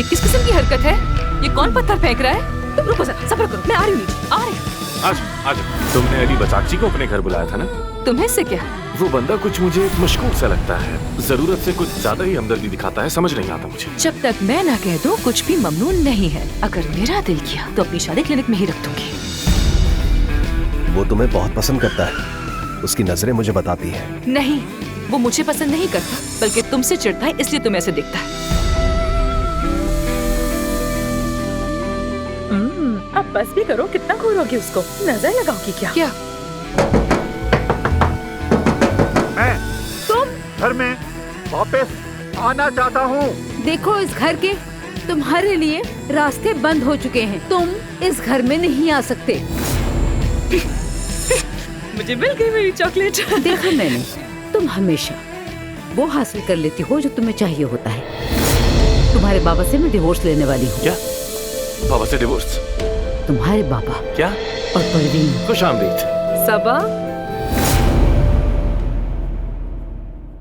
ये किस किस्म की हरकत है? ये कौन पत्थर फेंक रहा है? तुम रुको जरा, सब्र करो, मैं आ रही हूँ नीचे, आ रही हूँ। आज तुमने अली बसाकची को अपने घर बुलाया था ना? तुम्हें से क्या? वो बंदा कुछ मुझे मशकूक सा लगता है, जरूरत से कुछ ज्यादा ही हमदर्दी दिखाता है, समझ नहीं आता मुझे। जब तक मैं ना कह दूं कुछ भी ममनून नहीं है। अगर मेरा दिल किया तो अपनी शादी क्लिनिक में ही रख दूंगी। वो तुम्हें बहुत पसंद करता है, उसकी नजरें मुझे बताती है। नहीं, वो मुझे पसंद नहीं करता, बल्कि तुमसे चिढ़ता है, इसलिए तुम्हें ऐसे दिखता है। अब बस भी करो, कितना घूरोगे उसको? नजर लगाओगी क्या? क्या? मैं घर में वापस आना चाहता हूँ। देखो, इस घर के तुम्हारे लिए रास्ते बंद हो चुके हैं। तुम इस घर में नहीं आ सकते। मुझे मिल गई मेरी चॉकलेट। देखा मैंने, तुम हमेशा वो हासिल कर लेती हो जो तुम्हें चाहिए होता है। तुम्हारे बाबा से मैं डिवोर्स लेने वाली हूँ। क्या? बाबा से डिवोर्स? तुम्हारे बाबा क्या? और परवीन। खुश आमदीद। सबा,